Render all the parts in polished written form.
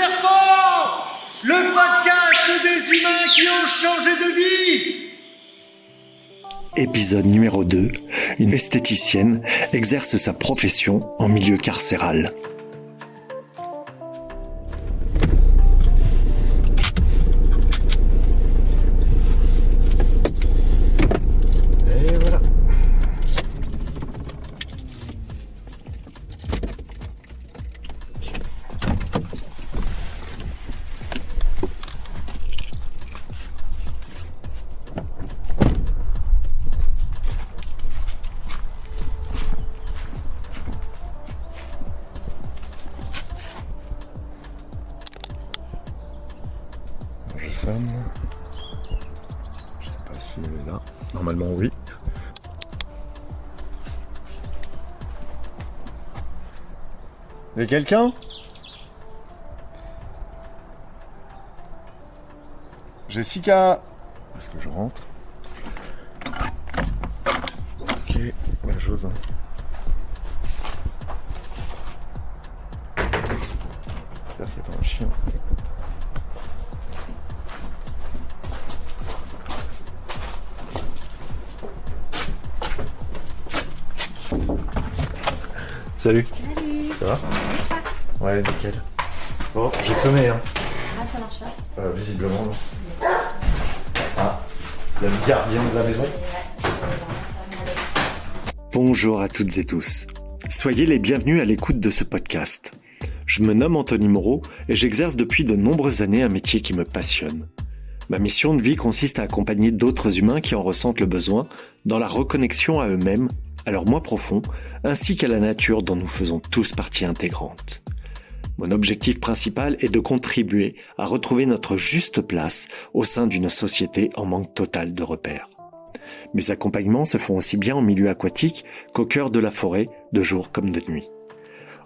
serpent, le podcast des humains qui ont changé de vie. Épisode numéro 2, une esthéticienne exerce sa profession en milieu carcéral. Et voilà. Je sonne. Je sais pas si elle est là. Normalement oui. Il y a quelqu'un ? Jessica. Est-ce que je rentre ? Ok, la chose. J'espère qu'il n'y a pas un chien. Salut. Salut. Ça va ? Ouais, nickel. Bon, j'ai sonné, hein. Ah, ça marche pas. Visiblement, non. Ah, il y a le gardien de la maison. Bonjour à toutes et tous. Soyez les bienvenus à l'écoute de ce podcast. Je me nomme Anthony Moreau et j'exerce depuis de nombreuses années un métier qui me passionne. Ma mission de vie consiste à accompagner d'autres humains qui en ressentent le besoin dans la reconnexion à eux-mêmes, à leur moi profond, ainsi qu'à la nature dont nous faisons tous partie intégrante. Mon objectif principal est de contribuer à retrouver notre juste place au sein d'une société en manque total de repères. Mes accompagnements se font aussi bien en milieu aquatique qu'au cœur de la forêt, de jour comme de nuit.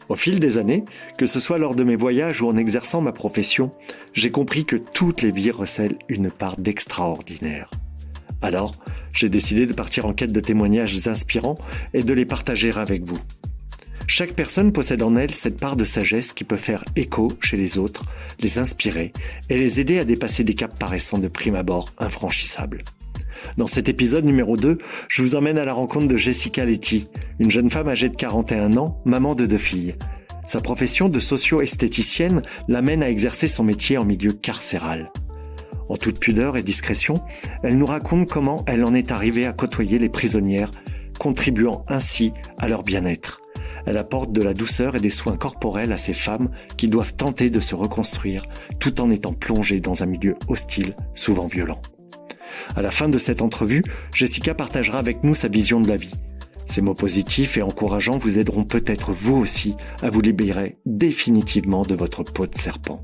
Au fil des années, que ce soit lors de mes voyages ou en exerçant ma profession, j'ai compris que toutes les vies recèlent une part d'extraordinaire. Alors, j'ai décidé de partir en quête de témoignages inspirants et de les partager avec vous. Chaque personne possède en elle cette part de sagesse qui peut faire écho chez les autres, les inspirer et les aider à dépasser des caps paraissant de prime abord infranchissables. Dans cet épisode numéro 2, je vous emmène à la rencontre de Jessica Letty, une jeune femme âgée de 41 ans, maman de 2 filles. Sa profession de socio-esthéticienne l'amène à exercer son métier en milieu carcéral. En toute pudeur et discrétion, elle nous raconte comment elle en est arrivée à côtoyer les prisonnières, contribuant ainsi à leur bien-être. Elle apporte de la douceur et des soins corporels à ces femmes qui doivent tenter de se reconstruire tout en étant plongées dans un milieu hostile, souvent violent. À la fin de cette entrevue, Jessica partagera avec nous sa vision de la vie. Ces mots positifs et encourageants vous aideront peut-être vous aussi à vous libérer définitivement de votre peau de serpent.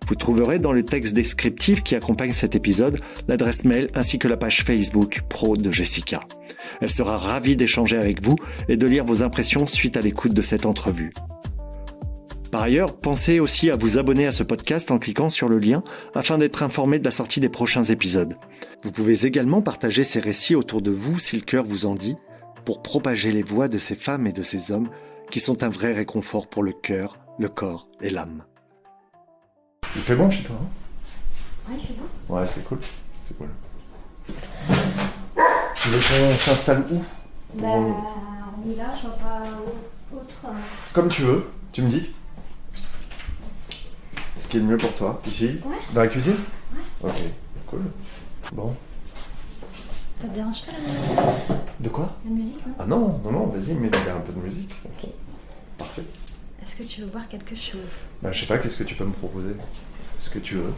Vous trouverez dans le texte descriptif qui accompagne cet épisode l'adresse mail ainsi que la page Facebook pro de Jessica. Elle sera ravie d'échanger avec vous et de lire vos impressions suite à l'écoute de cette entrevue. Par ailleurs, pensez aussi à vous abonner à ce podcast en cliquant sur le lien afin d'être informé de la sortie des prochains épisodes. Vous pouvez également partager ces récits autour de vous si le cœur vous en dit, pour propager les voix de ces femmes et de ces hommes qui sont un vrai réconfort pour le cœur, le corps et l'âme. Il fait bon chez toi, hein ? Ouais, il fait bon. Ouais, c'est cool. C'est cool. Tu veux qu'on s'installe où ? Bah, on est là, je vois pas autre. Comme tu veux, tu me dis. Ce qui est le mieux pour toi, ici ? Ouais. Dans la cuisine ? Ouais. Ok, cool. Bon. Ça te dérange pas la musique ? De quoi ? La musique, non ? Ah non, vas-y, mets un peu de musique. Ok. Parfait. Est-ce que tu veux boire quelque chose ? Bah, je sais pas, qu'est-ce que tu peux me proposer ? Ce que tu veux.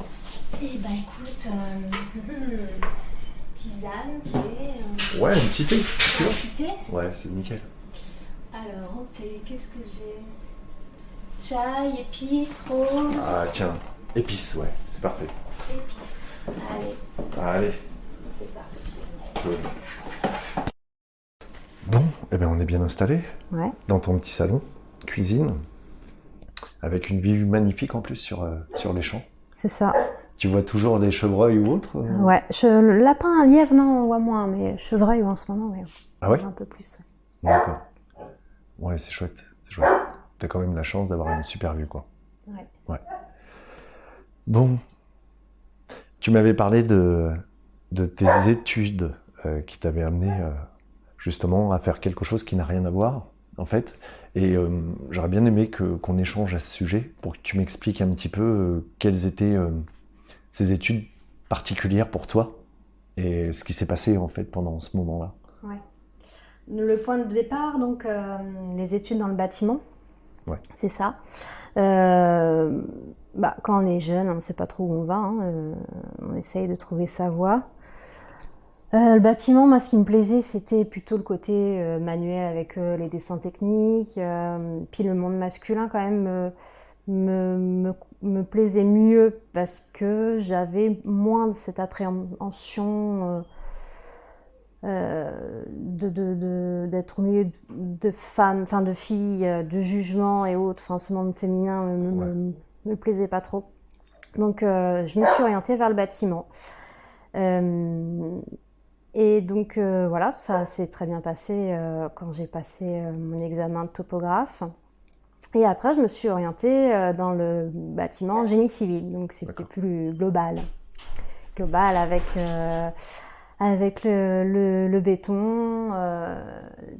Eh bah écoute, tisane, thé. Ouais, un petit thé, si tu veux. Un petit thé ? Ouais, c'est nickel. Alors, en thé, qu'est-ce que j'ai ? Chai, épices, rose. Ah, tiens, épices, ouais, c'est parfait. Épices. Allez, Allez, c'est parti. cool. Bon, eh ben on est bien installé Ouais. dans ton petit salon, cuisine, avec une vue magnifique en plus sur les champs. C'est ça. Tu vois toujours des chevreuils ou autres Ouais, lapin, lièvre, non, on voit moins, mais chevreuil en ce moment, oui. Ah ouais ? Un peu plus. D'accord. Ouais, c'est chouette, c'est chouette. T'as quand même la chance d'avoir une super vue, quoi. Ouais. Ouais. Bon, tu m'avais parlé de tes études qui t'avaient amené justement à faire quelque chose qui n'a rien à voir, en fait. Et j'aurais bien aimé qu'on échange à ce sujet pour que tu m'expliques un petit peu quelles étaient ces études particulières pour toi et ce qui s'est passé en fait pendant ce moment-là. Ouais. Le point de départ, donc, les études dans le bâtiment, Ouais. c'est ça. Quand on est jeune, on ne sait pas trop où on va, hein, on essaye de trouver sa voie. Le bâtiment, moi, ce qui me plaisait, c'était plutôt le côté manuel avec les dessins techniques. Puis le monde masculin, quand même, me plaisait mieux parce que j'avais moins de cette appréhension d'être au milieu de femmes, enfin de filles, de jugement et autres. Enfin, ce monde féminin me plaisait pas trop. Donc, je me suis orientée vers le bâtiment. Et donc voilà, ça s'est très bien passé quand j'ai passé mon examen de topographe. Et après, je me suis orientée dans le bâtiment génie civil, donc c'était plus global. Global avec le béton,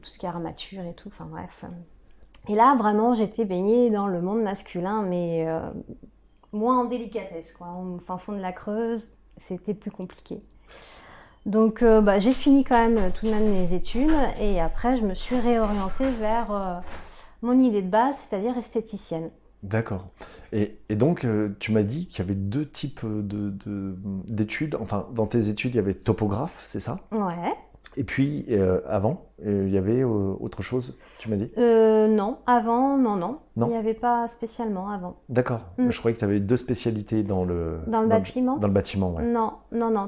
tout ce qui est armature et tout, enfin bref. Et là, vraiment, j'étais baignée dans le monde masculin, mais moins en délicatesse, quoi. Au fin fond de la Creuse, c'était plus compliqué. Donc j'ai fini quand même tout de même mes études et après je me suis réorientée vers mon idée de base, c'est-à-dire esthéticienne. D'accord. Et donc, tu m'as dit qu'il y avait deux types d'études. Enfin, dans tes études, il y avait topographe, c'est ça? Ouais. Et puis, avant, il y avait autre chose, tu m'as dit? Non, avant, non. Non. Il n'y avait pas spécialement avant. D'accord. Je croyais que tu avais deux spécialités dans le bâtiment. Dans le bâtiment, ouais. Non,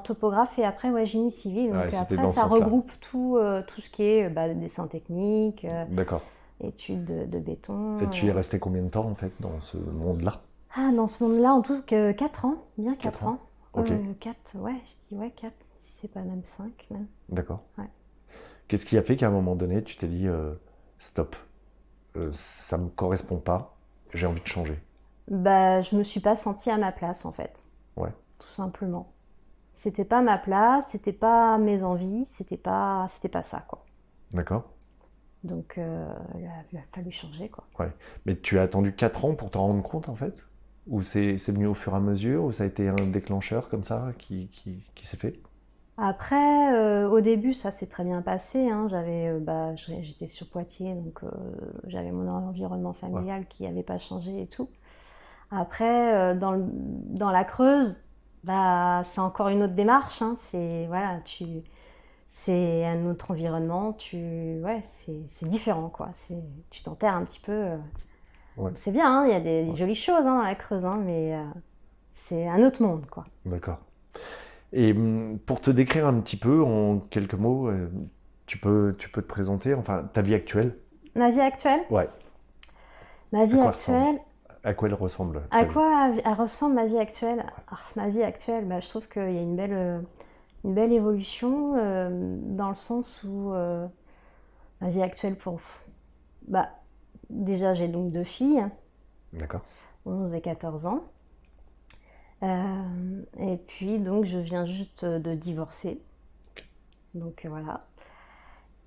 topographe et après génie civil. Donc Ouais, après, ça regroupe tout ce qui est dessin technique, D'accord. études de béton. Et tu y es resté combien de temps, en fait, dans ce monde-là? Ah, dans ce monde-là, en tout, 4 ans. Bien 4 ans. Ok. 4, ouais, je dis 4, si c'est pas même 5 même. D'accord. Ouais. Qu'est-ce qui a fait qu'à un moment donné, tu t'es dit stop, ça me correspond pas, j'ai envie de changer? Je me suis pas sentie à ma place en fait. Ouais. Tout simplement. C'était pas ma place, c'était pas mes envies, c'était pas ça quoi. D'accord. Donc il a fallu changer quoi. Ouais. Mais tu as attendu 4 ans pour t'en rendre compte en fait? Ou c'est venu au fur et à mesure, ou ça a été un déclencheur comme ça qui s'est fait? Après, au début, ça s'est très bien passé. Hein. J'étais sur Poitiers, donc j'avais mon environnement familial qui n'avait pas changé et tout. Après, dans la Creuse, c'est encore une autre démarche. Hein. C'est un autre environnement. C'est différent, quoi. Tu t'enterres un petit peu. C'est bien, hein, il y a des jolies choses dans la Creuse, hein, mais c'est un autre monde, quoi. D'accord. Et pour te décrire un petit peu en quelques mots, tu peux te présenter, enfin, ta vie actuelle? Ma vie actuelle? Ouais. Ma vie actuelle. À quoi elle ressemble? À quoi elle ressemble ma vie actuelle? Ma vie actuelle, je trouve qu'il y a une belle évolution dans le sens où ma vie actuelle déjà j'ai donc 2 filles. D'accord. 11 et 14 ans. Et puis donc je viens juste de divorcer. Donc voilà.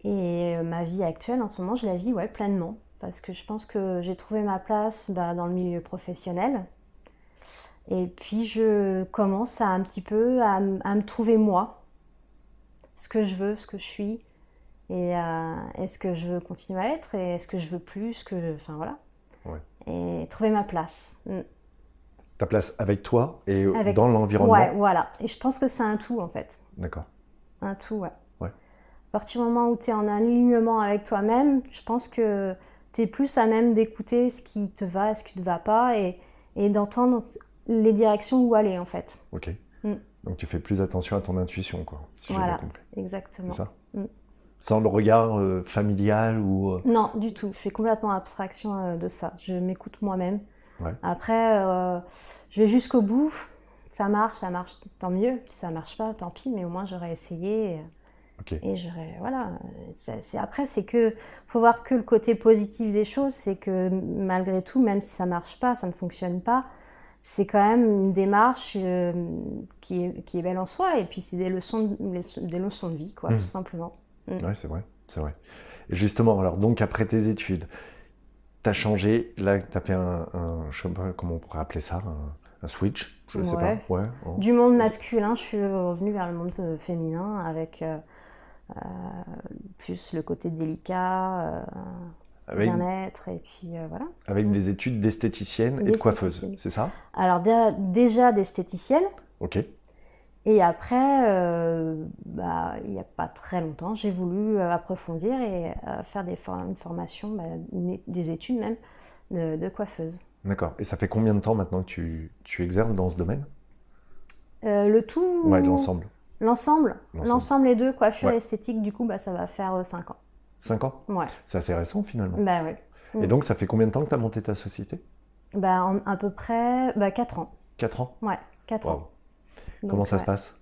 Et ma vie actuelle en ce moment je la vis pleinement. Parce que je pense que j'ai trouvé ma place dans le milieu professionnel. Et puis je commence un petit peu à me trouver moi. Ce que je veux, ce que je suis. Et est-ce que je veux continuer à être et est-ce que je veux plus, enfin voilà. Ouais. Et trouver ma place. Ta place avec toi et dans l'environnement. Ouais, voilà. Et je pense que c'est un tout en fait. D'accord. Un tout, ouais. À partir du moment où tu es en alignement avec toi-même, je pense que tu es plus à même d'écouter ce qui te va, ce qui ne te va pas et d'entendre les directions où aller en fait. Ok. Donc tu fais plus attention à ton intuition, quoi, si j'ai bien compris. Exactement. C'est ça. Sans le regard familial ou... Non, du tout. Je fais complètement abstraction de ça. Je m'écoute moi-même. Ouais. Après, je vais jusqu'au bout. Ça marche, tant mieux. Si ça marche pas, tant pis, mais au moins j'aurais essayé. Et j'aurais... Voilà. Après, c'est que... faut voir que le côté positif des choses, c'est que malgré tout, même si ça marche pas, ça ne fonctionne pas, c'est quand même une démarche qui est belle en soi. Et puis, c'est des leçons de vie, quoi, tout simplement. Ouais, c'est vrai, c'est vrai. Et justement, alors donc après tes études, tu as changé, là, tu as fait je sais pas comment on pourrait appeler ça, un switch, je sais pas. Ouais. Oh. Du monde masculin, je suis revenue vers le monde féminin avec plus le côté délicat, bien-être, et puis voilà. Avec des études d'esthéticienne et de coiffeuse, c'est ça? Alors déjà d'esthéticienne. Ok. Et après, il n'y a pas très longtemps, j'ai voulu approfondir et faire une formation, des études même, de coiffeuse. D'accord. Et ça fait combien de temps maintenant que tu exerces dans ce domaine? Le tout? Ouais, l'ensemble. L'ensemble, les deux, coiffure et esthétique, du coup, ça va faire 5 ans. 5 ans? Ouais. C'est assez récent finalement. Bah ouais. Et donc, ça fait combien de temps que tu as monté ta société? À peu près 4 ans. 4 ans? Ouais, 4 Wow. ans. Comment ça se passe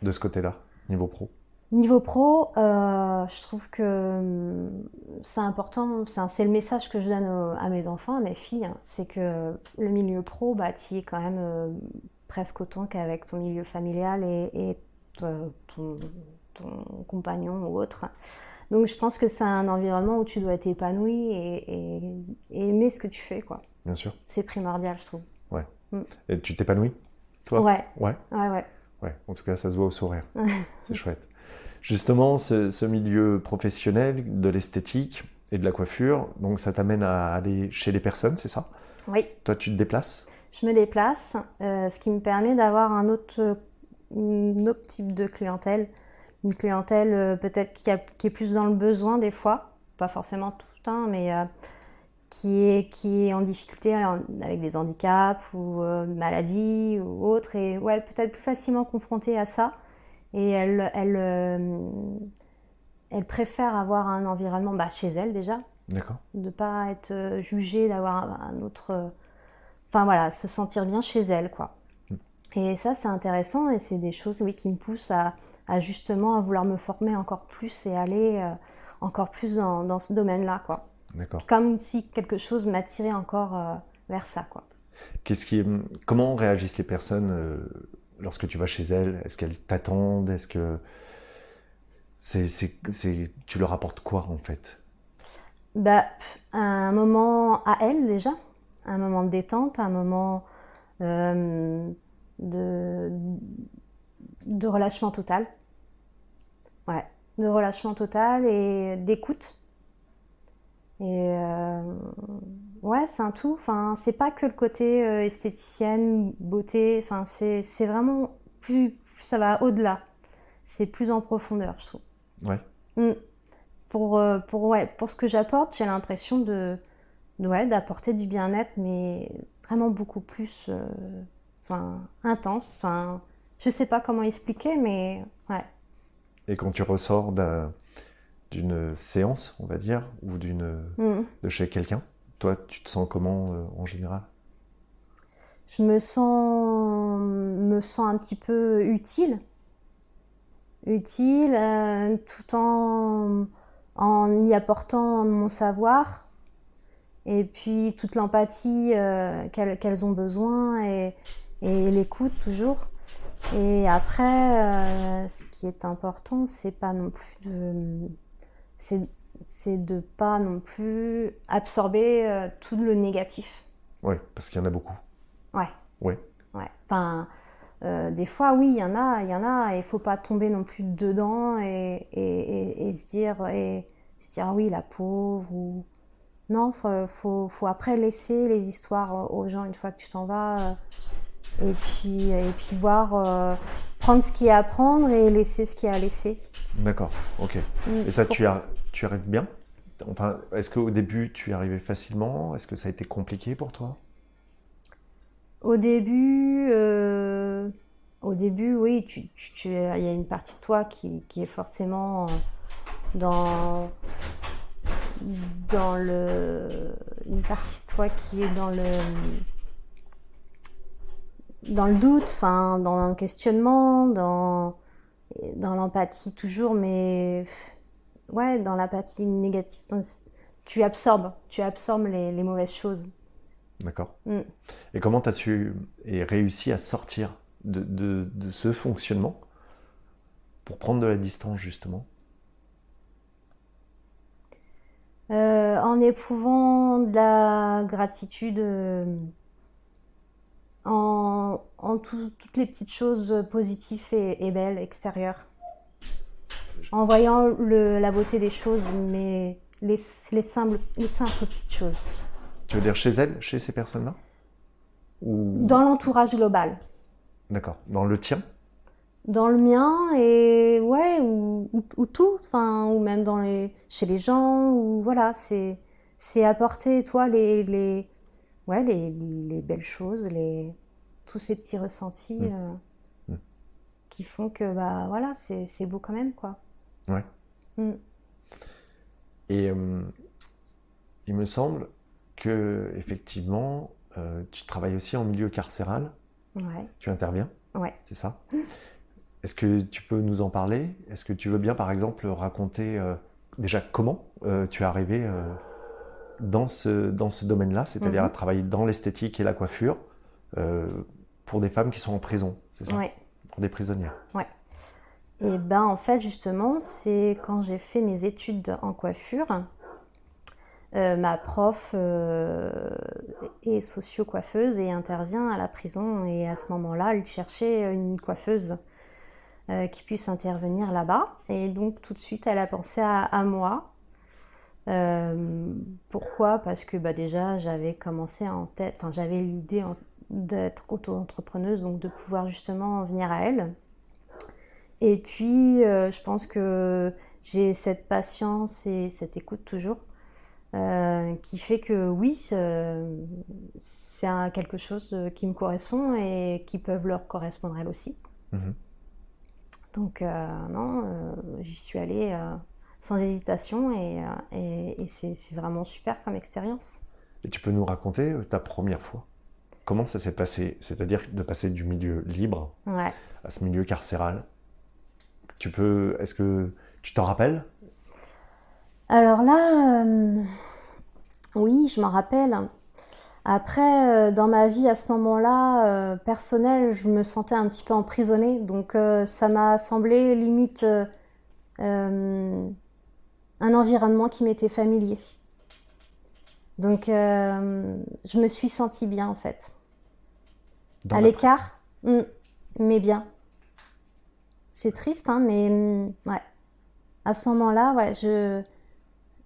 de ce côté-là, niveau pro? Niveau pro, je trouve que c'est important, c'est le message que je donne à mes enfants, à mes filles, hein, c'est que le milieu pro, tu y es quand même presque autant qu'avec ton milieu familial et ton compagnon ou autre. Donc je pense que c'est un environnement où tu dois être épanoui et aimer ce que tu fais, quoi. Bien sûr. C'est primordial, je trouve. Ouais. Et tu t'épanouis, toi? Ouais. Ouais. Ouais. En tout cas, ça se voit au sourire. C'est chouette. Justement, ce milieu professionnel de l'esthétique et de la coiffure, donc ça t'amène à aller chez les personnes, c'est ça? Oui. Toi, tu te déplaces? Je me déplace, ce qui me permet d'avoir un autre type de clientèle. Une clientèle peut-être qui est plus dans le besoin des fois, pas forcément tout le temps, mais qui est en difficulté avec des handicaps ou maladies ou autres, et ouais, peut-être plus facilement confrontée à ça. Et elle préfère avoir un environnement chez elle déjà. D'accord. De ne pas être jugée, d'avoir un autre... Enfin voilà, se sentir bien chez elle, quoi. Et ça, c'est intéressant et c'est des choses, oui, qui me poussent à justement à vouloir me former encore plus et aller encore plus dans ce domaine-là, quoi. D'accord. Comme si quelque chose m'attirait encore vers ça, quoi. Comment réagissent les personnes lorsque tu vas chez elles? Est-ce qu'elles t'attendent? Est-ce que tu leur apportes quoi en fait? Un moment à elles déjà, un moment de détente, un moment de relâchement total. Ouais, de relâchement total et d'écoute. Et ouais, c'est un tout. Enfin, c'est pas que le côté esthéticienne, beauté. Enfin, c'est vraiment plus, ça va au-delà. C'est plus en profondeur, je trouve. Ouais. Pour ce que j'apporte, j'ai l'impression d'apporter du bien-être, mais vraiment beaucoup plus intense. Enfin, je sais pas comment expliquer, mais ouais. Et quand tu ressors d'une séance, on va dire, ou de chez quelqu'un, toi, tu te sens comment en général? Je me sens un petit peu utile, tout en y apportant mon savoir et puis toute l'empathie qu'elles ont besoin et l'écoute toujours. Et après, ce qui est important, c'est pas non plus c'est de pas non plus absorber tout le négatif. Oui, parce qu'il y en a beaucoup. Ouais. Oui. Ouais. Enfin, des fois, oui, il y en a, et il faut pas tomber non plus dedans et se dire ah oui, la pauvre ou non, faut après laisser les histoires aux gens une fois que tu t'en vas et puis voir prendre ce qu'il y a à prendre et laisser ce qu'il y a à laisser. D'accord, ok. Et ça, tu arrives bien? Enfin, est-ce qu'au début, tu y arrivais facilement? Est-ce que ça a été compliqué pour toi? Au début, oui, il y a une partie de toi qui est forcément une partie de toi qui est dans le doute, enfin, dans le questionnement, dans l'empathie toujours, mais ouais, dans l'apathie négative. Tu absorbes les mauvaises choses. D'accord. Mm. Et comment tu as su et réussi à sortir de ce fonctionnement pour prendre de la distance, justement? En éprouvant de la gratitude toutes les petites choses positives et belles extérieures. En voyant la beauté des choses, mais les simples petites choses. Tu veux dire chez elle, chez ces personnes-là? Ou... Dans l'entourage global. D'accord. Dans le tien? Dans le mien, et ouais, ou tout, enfin, ou même chez les gens, ou voilà, c'est apporter, toi, les belles choses, tous ces petits ressentis qui font que, bah, voilà, c'est beau quand même, quoi. Ouais. Mm. Et il me semble que, effectivement, tu travailles aussi en milieu carcéral. Ouais. Tu interviens, Ouais. c'est ça? Est-ce que tu peux nous en parler? Est-ce que tu veux bien, par exemple, raconter déjà comment tu es arrivé dans ce domaine-là, c'est-à-dire à travailler dans l'esthétique et la coiffure pour des femmes qui sont en prison, c'est ça? Ouais. Pour des prisonnières. Ouais. Et ben en fait justement c'est quand j'ai fait mes études en coiffure, ma prof est socio-coiffeuse et intervient à la prison, et à ce moment-là elle cherchait une coiffeuse qui puisse intervenir là-bas, et donc tout de suite elle a pensé à moi. Pourquoi? Parce que bah, déjà j'avais commencé en tête, enfin j'avais l'idée d'être auto-entrepreneuse, donc de pouvoir justement venir à elle. Et puis je pense que j'ai cette patience et cette écoute toujours qui fait que oui, c'est quelque chose qui me correspond et qui peuvent leur correspondre elles aussi. Mhm. Donc non, j'y suis allée sans hésitation, et c'est vraiment super comme expérience. Et tu peux nous raconter ta première fois? Comment ça s'est passé? C'est-à-dire de passer du milieu libre Ouais. à ce milieu carcéral. Est-ce que tu t'en rappelles? Alors là, oui, je m'en rappelle. Après, dans ma vie à ce moment-là, personnelle, je me sentais un petit peu emprisonnée. Donc ça m'a semblé limite un environnement qui m'était familier. Donc je me suis sentie bien en fait. À l'écart, mais bien. C'est triste, hein, mais ouais. À ce moment-là, ouais,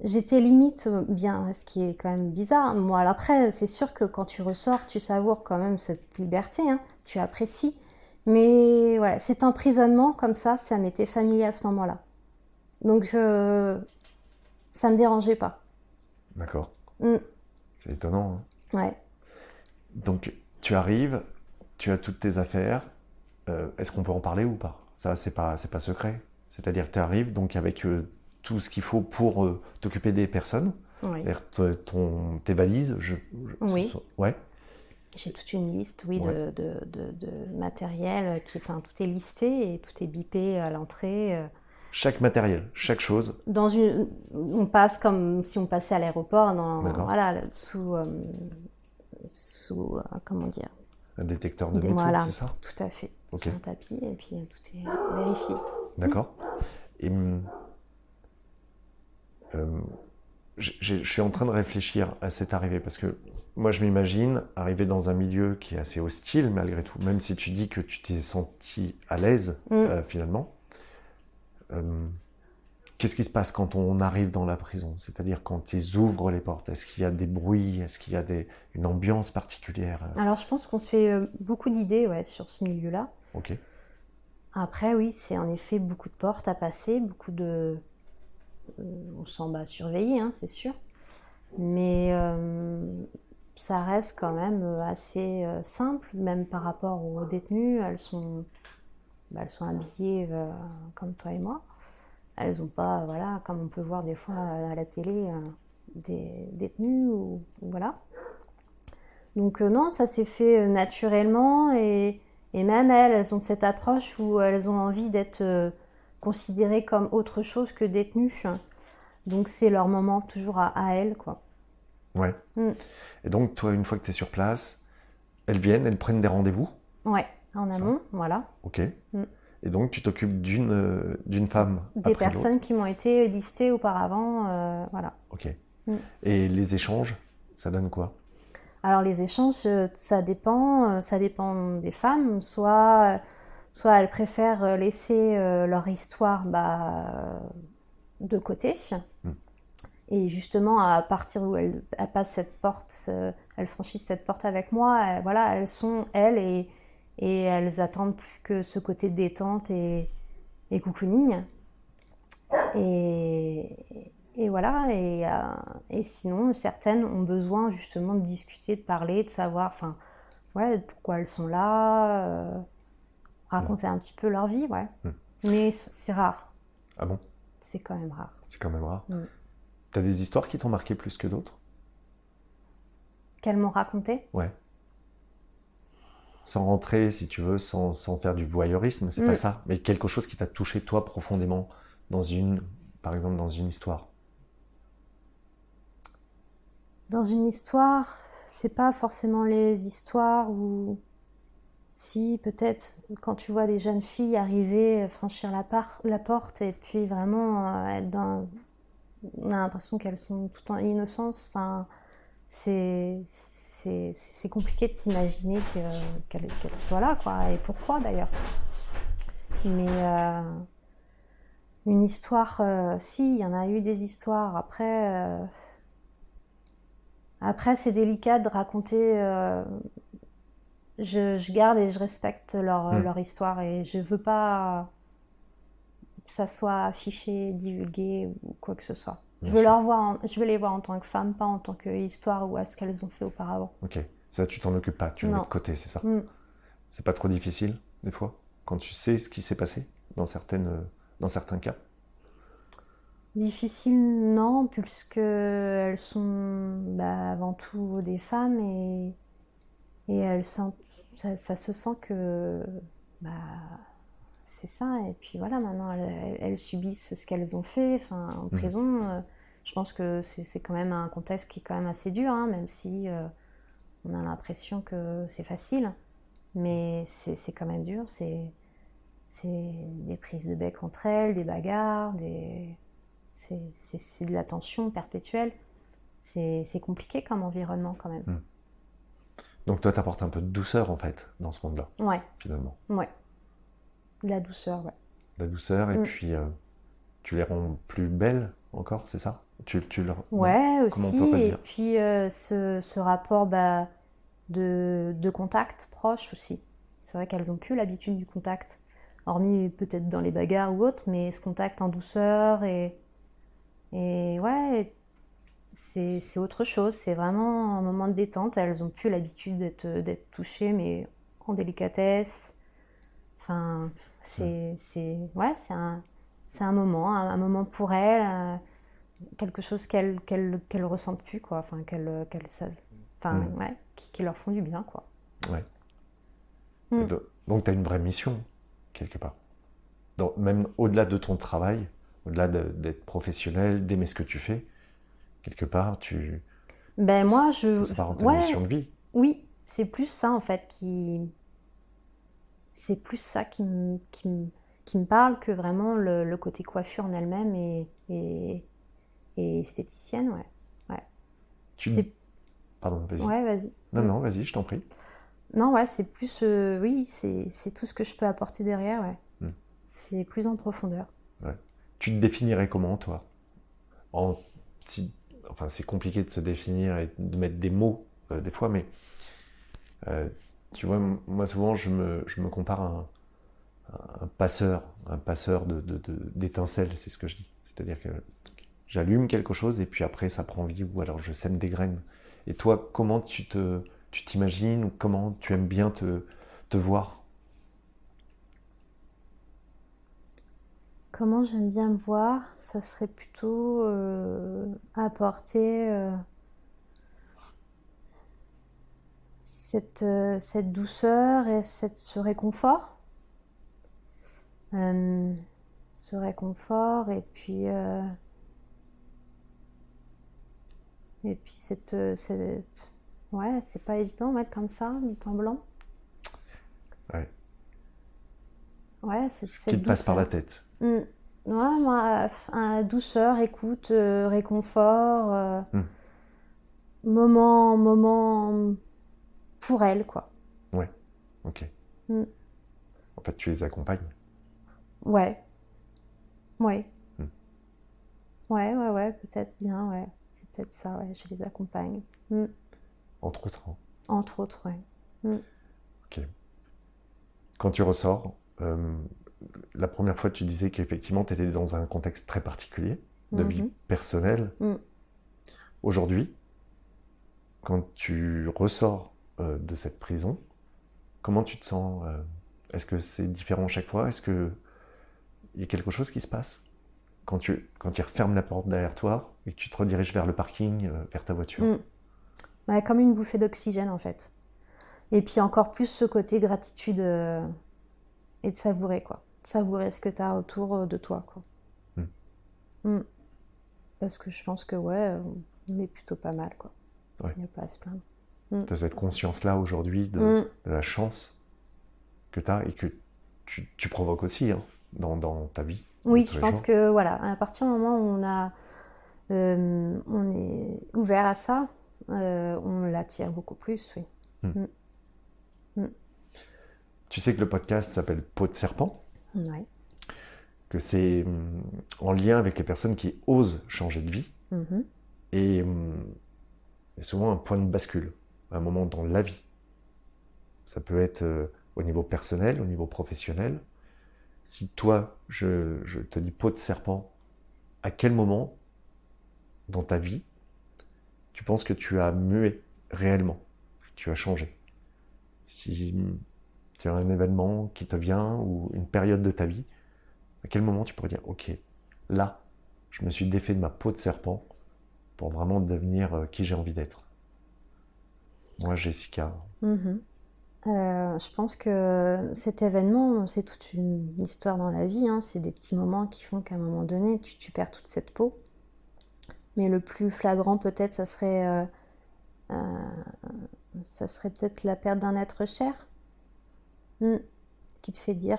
j'étais limite bien, ce qui est quand même bizarre. Moi, après, c'est sûr que quand tu ressors, tu savoures quand même cette liberté, hein, tu apprécies. Mais ouais, cet emprisonnement comme ça m'était familier à ce moment-là. Donc, ça me dérangeait pas. D'accord. Mm. C'est étonnant. Hein. Ouais. Donc, tu arrives, tu as toutes tes affaires. Est-ce qu'on peut en parler ou pas? Ça, c'est pas secret. C'est-à-dire que tu arrives donc avec tout ce qu'il faut pour t'occuper des personnes. Oui. C'est-à-dire tes valises. Oui. Ouais. J'ai toute une liste, oui, Ouais. de matériel. Enfin, tout est listé et tout est bipé à l'entrée. Chaque matériel, chaque chose. On passe comme si on passait à l'aéroport, voilà, sous comment dire? Un détecteur de métaux, voilà, c'est ça? tout à fait. Ok. Sur un tapis, et puis tout est vérifié. D'accord. Et je suis en train de réfléchir à cette arrivée, parce que moi je m'imagine arriver dans un milieu qui est assez hostile malgré tout, même si tu dis que tu t'es senti à l'aise finalement. Qu'est-ce qui se passe quand on arrive dans la prison? C'est-à-dire quand ils ouvrent les portes, est-ce qu'il y a des bruits? Est-ce qu'il y a une ambiance particulière? Alors je pense qu'on se fait beaucoup d'idées sur ce milieu-là. Ok. Après oui, c'est en effet beaucoup de portes à passer, beaucoup de... on s'en bat surveillé, hein, c'est sûr. Mais ça reste quand même assez simple, même par rapport aux détenus. Elles sont habillées comme toi et moi. Elles n'ont pas, voilà, comme on peut voir des fois à la télé, des détenus, ou voilà. Donc non, ça s'est fait naturellement, et même elles ont cette approche où elles ont envie d'être considérées comme autre chose que détenues. Donc c'est leur moment toujours à elles, quoi. Ouais. Et donc, toi, une fois que tu es sur place, elles viennent, elles prennent des rendez-vous? Ouais, en Ça. amont, voilà. Ok. Et donc, tu t'occupes d'une femme Des après l'autre? personnes qui m'ont été listées auparavant, voilà. Ok. Et les échanges, ça donne quoi? Alors les échanges, ça dépend des femmes. Soit elles préfèrent laisser leur histoire de côté. Et justement, à partir où elles passent cette porte, elles franchissent cette porte avec moi, voilà, elles sont elles et elles attendent plus que ce côté détente et cocooning. Et voilà, et sinon, certaines ont besoin justement de discuter, de parler, de savoir, enfin, ouais, pourquoi elles sont là, raconter un petit peu leur vie, ouais. Mais c'est rare. Ah bon? C'est quand même rare. C'est quand même rare. T'as des histoires qui t'ont marqué plus que d'autres? Qu'elles m'ont raconté? Ouais. Sans rentrer, si tu veux, sans faire du voyeurisme, c'est pas ça, mais quelque chose qui t'a touché toi profondément par exemple dans une histoire. Dans une histoire, c'est pas forcément les histoires où, si peut-être quand tu vois des jeunes filles arriver, franchir la porte et puis vraiment être dans, on a l'impression qu'elles sont tout en innocence. Enfin, c'est compliqué de s'imaginer qu'elles soient là, quoi. Et pourquoi d'ailleurs? Mais une histoire, si, il y en a eu des histoires. Après, c'est délicat de raconter. Je garde et je respecte leur histoire et je veux pas que ça soit affiché, divulgué ou quoi que ce soit. Je veux les voir en tant que femmes, pas en tant qu'histoire ou à ce qu'elles ont fait auparavant. Ok, ça tu t'en occupes pas, tu le mets de côté, c'est ça? C'est pas trop difficile, des fois, quand tu sais ce qui s'est passé dans certains cas? Difficile, non, puisque elles sont avant tout des femmes et elles sentent, ça se sent que c'est ça. Et puis voilà, maintenant elles subissent ce qu'elles ont fait. Enfin, en prison, je pense que c'est quand même un contexte qui est quand même assez dur, hein, même si on a l'impression que c'est facile, mais c'est quand même dur. C'est des prises de bec entre elles, des bagarres, c'est de la tension perpétuelle. C'est compliqué comme environnement quand même. Donc toi, t'apportes un peu de douceur en fait dans ce monde-là, Ouais. finalement. Ouais. De la douceur, ouais. De la douceur et puis tu les rends plus belles encore, c'est ça? Ouais, non, aussi. comment on peut Et dire? puis ce rapport de contact proche aussi. C'est vrai qu'elles ont plus l'habitude du contact, hormis peut-être dans les bagarres ou autres, mais ce contact en douceur et ouais, c'est autre chose. C'est vraiment un moment de détente. Elles ont plus l'habitude d'être touchées, mais en délicatesse. Enfin, c'est un moment pour elles, quelque chose qu'elles ressentent plus, quoi. Enfin, qu'elles savent, ouais, qui leur font du bien, quoi. Ouais. Donc tu as une vraie mission, quelque part. Donc, même au-delà de ton travail, au-delà d'être professionnel, d'aimer ce que tu fais, quelque part, Moi, ça part en ta mission de vie. Oui, c'est plus ça, en fait, c'est plus ça qui me parle que vraiment le côté coiffure en elle-même et esthéticienne, ouais. Pardon, vas-y. Ouais, vas-y. Non, vas-y, je t'en prie. Non, ouais, c'est plus... oui, c'est tout ce que je peux apporter derrière, ouais. C'est plus en profondeur. Ouais. Tu te définirais comment, toi? Enfin, c'est compliqué de se définir et de mettre des mots, des fois, mais... tu vois, moi, souvent, je me compare à un passeur d'étincelles, c'est ce que je dis. C'est-à-dire que j'allume quelque chose et puis après, ça prend vie ou alors je sème des graines. Et toi, comment tu t'imagines ou comment tu aimes bien te voir? Comment j'aime bien me voir, ça serait plutôt apporter cette douceur et ce réconfort. Ce réconfort et puis Et puis ouais, c'est pas évident, mettre comme ça, du temps blanc. Ouais. Ouais, c'est Ce qui te passe par la tête. Ouais, moi, douceur, écoute, réconfort, moment pour elle, quoi. Ouais, ok. En fait, tu les accompagnes. Ouais. Ouais. Mm. Ouais, peut-être bien, ouais. C'est peut-être ça, ouais, je les accompagne. Entre autres. Hein. Entre autres, ouais. Ok. Quand tu ressors, la première fois, tu disais qu'effectivement, tu étais dans un contexte très particulier, de vie personnelle. Aujourd'hui, quand tu ressors de cette prison, comment tu te sens Est-ce que c'est différent chaque fois? Est-ce qu'il y a quelque chose qui se passe quand tu refermes la porte derrière toi et que tu te rediriges vers le parking, vers ta voiture? Ouais, comme une bouffée d'oxygène, en fait. Et puis encore plus ce côté gratitude et de savourer, quoi. De savourer ce que tu as autour de toi, quoi. Parce que je pense que, ouais, on est plutôt pas mal, quoi. Ouais. Il n'y a pas à se plaindre. Tu as cette conscience-là aujourd'hui de la chance que tu as et que tu provoques aussi hein, dans ta vie. Oui, je pense que, voilà, à partir du moment où on est ouvert à ça, on l'attire beaucoup plus, oui. Tu sais que le podcast s'appelle Peau de serpent, Ouais. que c'est en lien avec les personnes qui osent changer de vie et souvent un point de bascule, un moment dans la vie. Ça peut être au niveau personnel, au niveau professionnel. Si toi, je te dis peau de serpent, à quel moment dans ta vie tu penses que tu as mué réellement, que tu as changé? Si tu as un événement qui te vient ou une période de ta vie, à quel moment tu pourrais dire ok, là, je me suis défait de ma peau de serpent pour vraiment devenir qui j'ai envie d'être? Moi, Jessica. Je pense que cet événement, c'est toute une histoire dans la vie, hein. C'est des petits moments qui font qu'à un moment donné, tu perds toute cette peau. Mais le plus flagrant, peut-être, ça serait peut-être la perte d'un être cher, qui te fait dire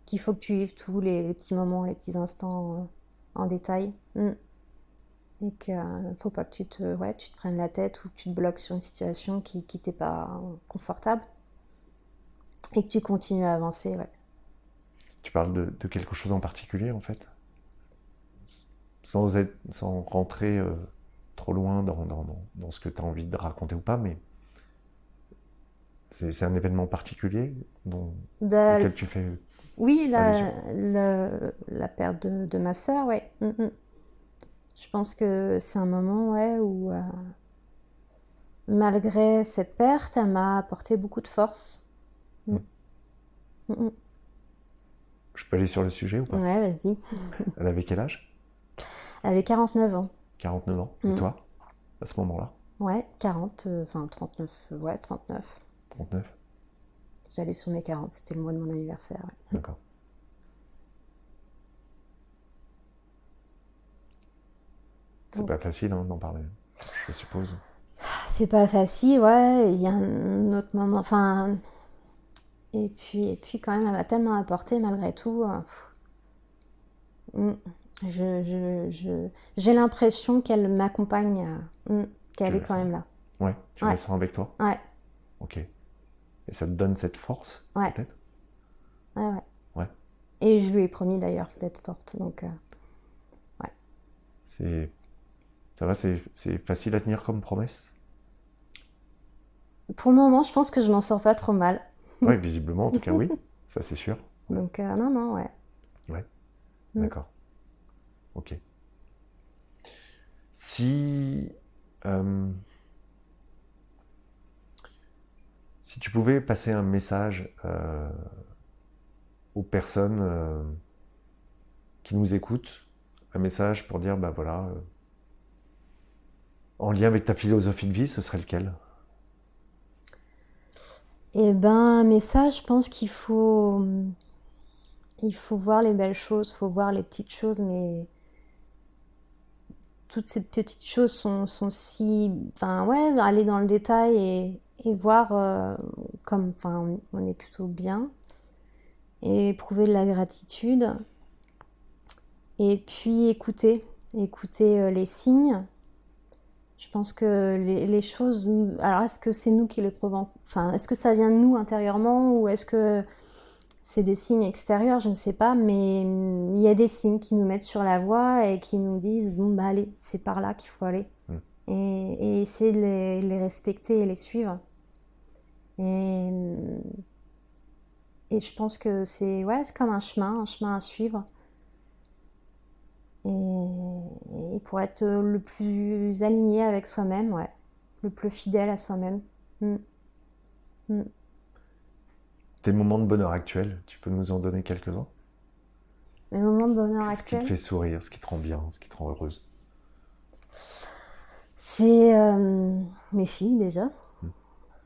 qu'il faut que tu vives tous les petits moments, les petits instants en détail. Et qu'il ne faut pas que tu te prennes la tête ou que tu te bloques sur une situation qui t'est pas confortable. Et que tu continues à avancer, ouais. Tu parles de quelque chose en particulier, en fait? Sans rentrer trop loin dans ce que tu as envie de raconter ou pas, mais c'est un événement particulier auquel tu fais... Oui, la perte de ma sœur, ouais. Je pense que c'est un moment où, malgré cette perte, elle m'a apporté beaucoup de force. Je peux aller sur le sujet ou pas? Ouais, vas-y. Elle avait quel âge? Elle avait 49 ans. 49 ans. Et toi, à ce moment-là? Ouais, 40, enfin 39, ouais, 39. 39? J'allais sur mes 40, c'était le mois de mon anniversaire. Ouais. D'accord. C'est pas facile hein, d'en parler, je suppose. C'est pas facile, ouais. Il y a un autre moment, enfin... Et puis quand même, elle m'a tellement apporté malgré tout. J'ai l'impression qu'elle m'accompagne, qu'elle est quand même là. Ouais, tu la sens avec toi? Ouais. Ok. Et ça te donne cette force, peut-être? Ouais. Et je lui ai promis d'ailleurs d'être forte, donc... ouais. Ça va, c'est facile à tenir comme promesse? Pour le moment, je pense que je m'en sors pas trop mal. Oui, visiblement, en tout cas, oui. Ça, c'est sûr. Donc, non, ouais. Ouais. D'accord. Ok. Si tu pouvais passer un message aux personnes qui nous écoutent, un message pour dire, bah voilà, en lien avec ta philosophie de vie, ce serait lequel? Eh ben, un message, je pense qu'il faut voir les belles choses, il faut voir les petites choses, mais toutes ces petites choses sont si... Enfin, ouais, aller dans le détail et voir comme... Enfin, on est plutôt bien. Et éprouver de la gratitude. Et puis écouter les signes. Je pense que les choses... Alors, est-ce que c'est nous qui les provoquons? Enfin, est-ce que ça vient de nous intérieurement ou est-ce que c'est des signes extérieurs? Je ne sais pas, mais il y a des signes qui nous mettent sur la voie et qui nous disent, bon, bah allez, c'est par là qu'il faut aller. Et essayer de les respecter et les suivre. Et je pense que c'est comme un chemin à suivre. Et pour être le plus aligné avec soi-même, ouais. Le plus fidèle à soi-même. Tes moments de bonheur actuels, tu peux nous en donner quelques-uns? Mes moments de bonheur Qu'est-ce qui actuels, te fait sourire, ce qui te rend bien, ce qui te rend heureuse? c'est mes filles déjà,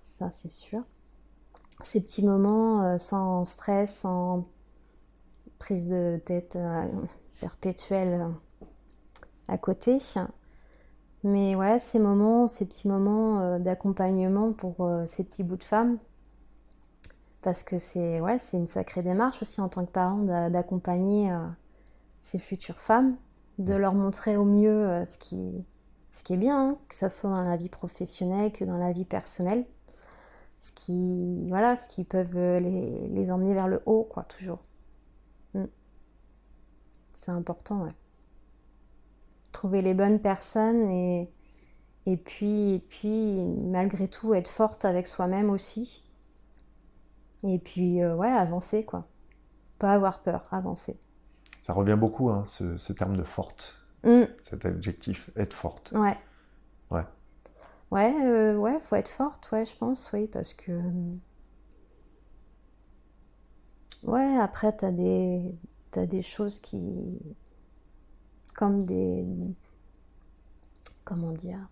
ça c'est sûr. Ces petits moments sans stress, sans prise de tête perpétuelle à côté. Mais ouais, ces petits moments d'accompagnement pour ces petits bouts de femmes. Parce que c'est une sacrée démarche aussi en tant que parent d'accompagner ces futures femmes, de leur montrer au mieux ce qui est bien, hein, que ça soit dans la vie professionnelle que dans la vie personnelle. Ce qui peuvent les emmener vers le haut, quoi, toujours. C'est important, ouais. Trouver les bonnes personnes et puis malgré tout être forte avec soi-même aussi. Et puis avancer, quoi. Pas avoir peur, avancer. Ça revient beaucoup, hein, ce terme de forte, cet adjectif, être forte. Ouais. Ouais. Ouais, faut être forte, ouais, je pense, oui, parce que... Ouais, après, t'as des choses qui... Comme des... Comment dire?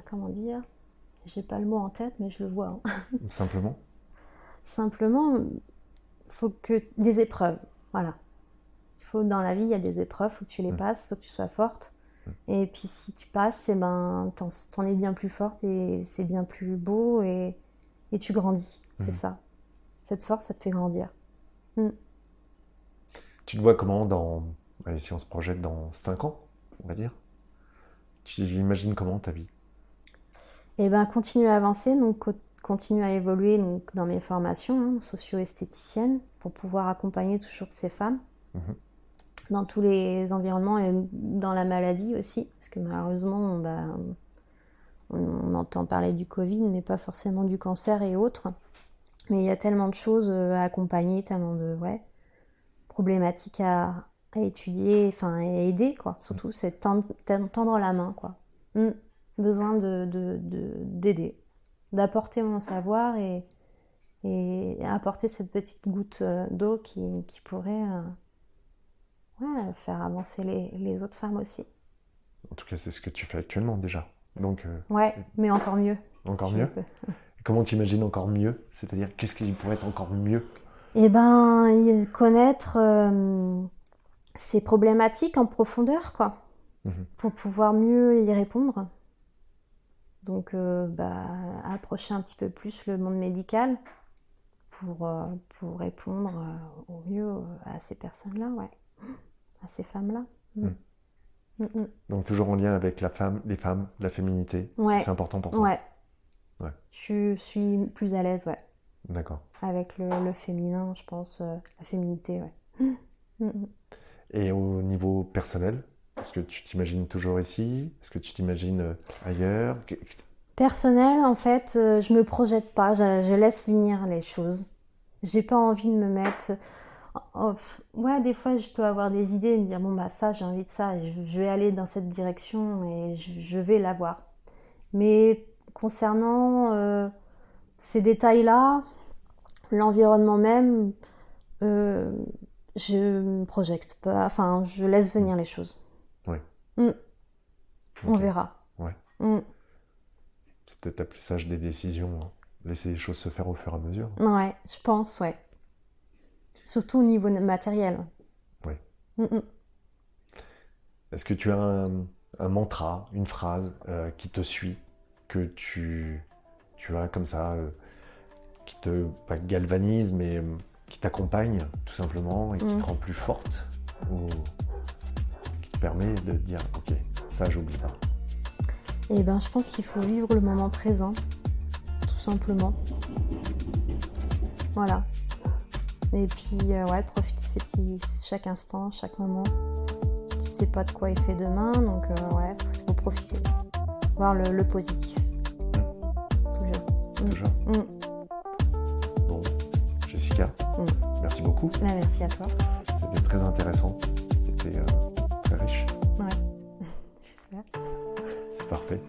Comment dire? J'ai pas le mot en tête, mais je le vois. Hein. Simplement? Simplement, faut que... Des épreuves, voilà. Dans la vie, il y a des épreuves, faut que tu les passes, faut que tu sois forte. Et puis si tu passes, t'en es bien plus forte et c'est bien plus beau et tu grandis. C'est ça. Cette force, ça te fait grandir. Tu te vois comment allez, si on se projette dans 5 ans, on va dire? Tu imagines comment ta vie? Et continuer à avancer, donc continuer à évoluer donc, dans mes formations socio-esthéticiennes pour pouvoir accompagner toujours ces femmes. Dans tous les environnements et dans la maladie aussi, parce que malheureusement, on entend parler du Covid, mais pas forcément du cancer et autres. Mais il y a tellement de choses à accompagner, tellement de problématiques à étudier, enfin, et à aider, quoi. Surtout, c'est tendre la main, quoi. Besoin d'aider, d'apporter mon savoir et apporter cette petite goutte d'eau qui pourrait... faire avancer les autres femmes aussi. En tout cas, c'est ce que tu fais actuellement déjà. Donc, ouais, mais encore mieux. Encore mieux. Comment tu imagines encore mieux? C'est-à-dire, qu'est-ce qui pourrait être encore mieux? Connaître ces problématiques en profondeur, quoi. Pour pouvoir mieux y répondre. Donc, approcher un petit peu plus le monde médical pour répondre au mieux à ces personnes-là, ouais. À ces femmes-là. Donc toujours en lien avec les femmes, la féminité. Ouais. C'est important pour toi. Ouais. Je suis plus à l'aise, ouais. D'accord. Avec le féminin, je pense, la féminité, ouais. Et au niveau personnel, est-ce que tu t'imagines toujours ici? Est-ce que tu t'imagines ailleurs? Personnel, en fait, je me projette pas, je laisse venir les choses. J'ai pas envie de me mettre... Ouais, des fois, je peux avoir des idées et me dire, bon, bah ça, j'ai envie de ça, et je vais aller dans cette direction et je vais l'avoir. Mais concernant ces détails-là, l'environnement même, je me projette pas, enfin, je laisse venir les choses. Oui. On verra. Ouais. C'est peut-être la plus sage des décisions, hein. Laisser les choses se faire au fur et à mesure. Ouais, je pense, ouais. Surtout au niveau matériel. Oui. Mm. Est-ce que tu as un mantra, une phrase qui te suit, que tu as comme ça, qui te, pas galvanise, mais qui t'accompagne tout simplement et qui te rend plus forte, ou qui te permet de dire ok, ça j'oublie pas. Et ben, je pense qu'il faut vivre le moment présent, tout simplement. Voilà. Et puis, ouais, profiter chaque instant, chaque moment. Tu sais pas de quoi est fait demain, donc ouais, faut profiter. Voir le positif. Toujours. Toujours. Bon, Jessica, merci beaucoup. Bah, merci à toi. C'était très intéressant. C'était très riche. Ouais, j'espère. C'est parfait.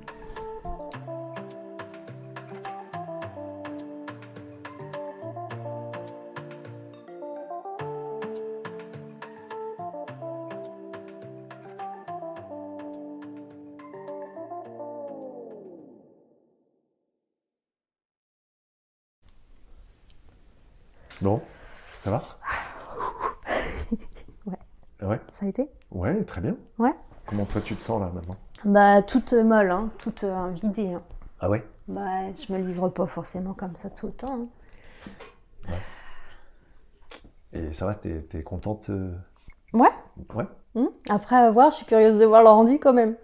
Bon, ça va? Ouais. Ouais. Ça a été? Ouais, très bien. Ouais. Comment toi tu te sens là maintenant? Bah, toute molle, hein, toute vidée. Hein. Ah ouais? Bah, je me livre pas forcément comme ça tout le temps. Hein. Ouais. Et ça va, t'es contente? Ouais. Ouais. Après, à voir, je suis curieuse de voir le rendu quand même.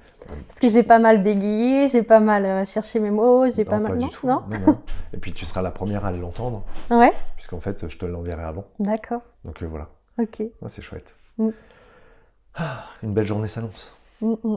Parce que j'ai pas mal bégayé, j'ai pas mal cherché mes mots, j'ai pas mal... Pas du Non, tout. non. Non. Et puis tu seras la première à l'entendre, Ouais, puisqu'en fait je te l'enverrai avant. d'accord. Donc voilà. Ok. Ah, c'est chouette. Mm. Ah, une belle journée s'annonce. Mm.